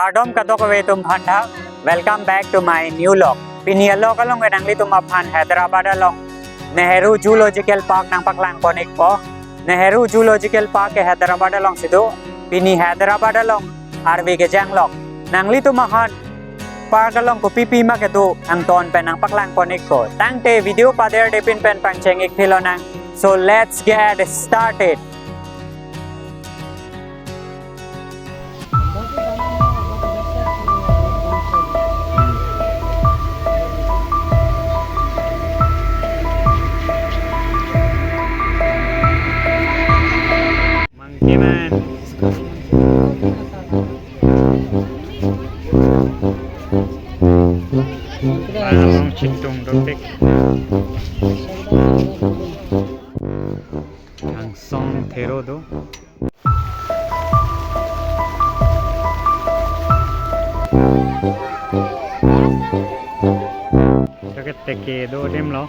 Pardon kato ko vetum phanda. Welcome back to my new log. Pinialo kalong nangli tumaphan Hyderabad along Nehru Zoological Park nang paklang konik po. Nehru Zoological Park ke Hyderabad along sido. Pini Hyderabad along RV ke janglok. Nangli tumahan park along ko pipima ke do ang ton pen nang paklang konik ko. Tangte video pader depin pen panchengik thilo nang. So let's get started. Monkey man. Parang chitong dotik. Ang song thero do. Sakit teke do dem lo.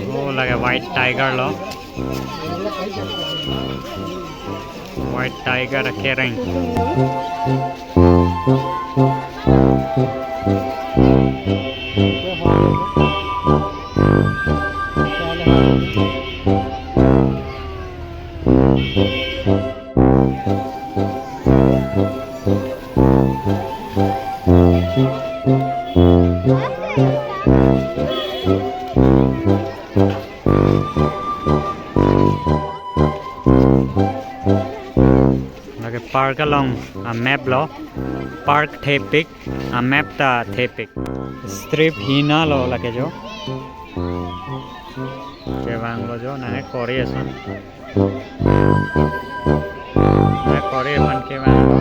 Oh, like a white tiger lo. White tiger kering. Like park along a map lo. Park Thepik a map ta Thepik. Strip hina lo lage jo. Kewang lo jo na Korea son. Na Korea man kewang lo.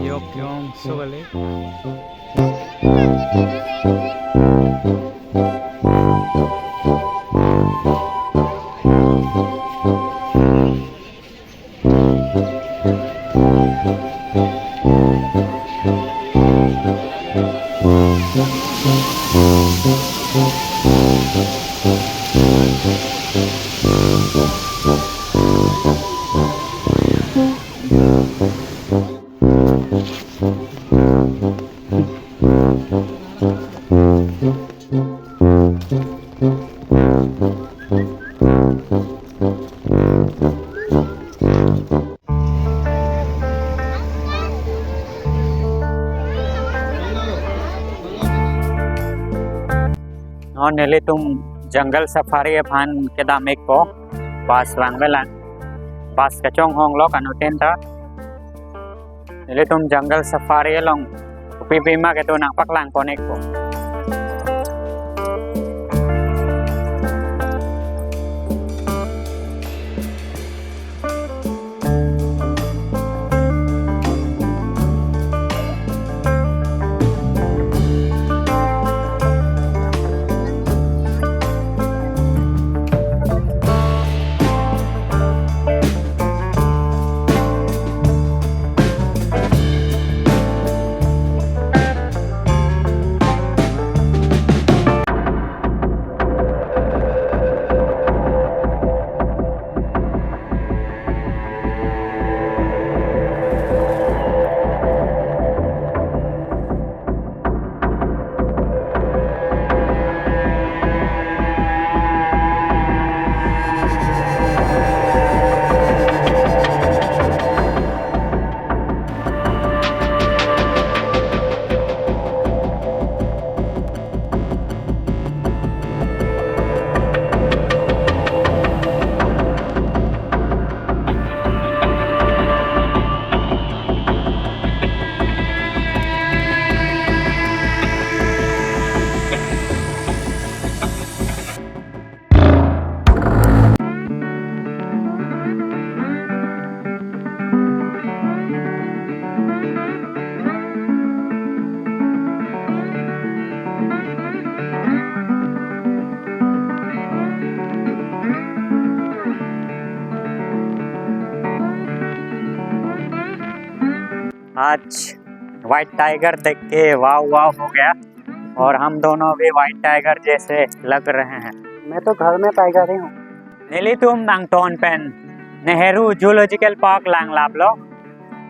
Yok yong sugale. और नेले तुम जंगल safari फान के दाम एक को पास वांगवेलान पास कचोंग Hong लो कानुटेन था नेले तुम जंगल सफारी लोंग पीपीमा के तो नापक लांग कोनेक को आज वाइट टाइगर देख के वाव वाव हो गया और हम दोनों भी वाइट टाइगर जैसे लग रहे हैं। मैं तो घर में टाइगर ही हूँ। Nilitum ng Tonpen, Nehru Zoological Park lang lablo.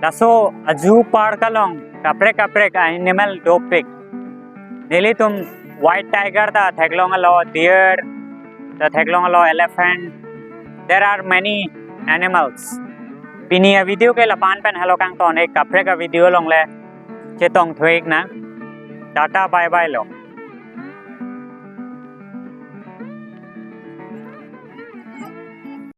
Daso zoo park along kaprek animal dopik. Nilitum white tiger da theglong alo deer, the theglong alo elephant. There are many animals. Pinia video ke lapan pen hello kang ton ek kaprek video long le chetong thuik na. Tata bye bye lo.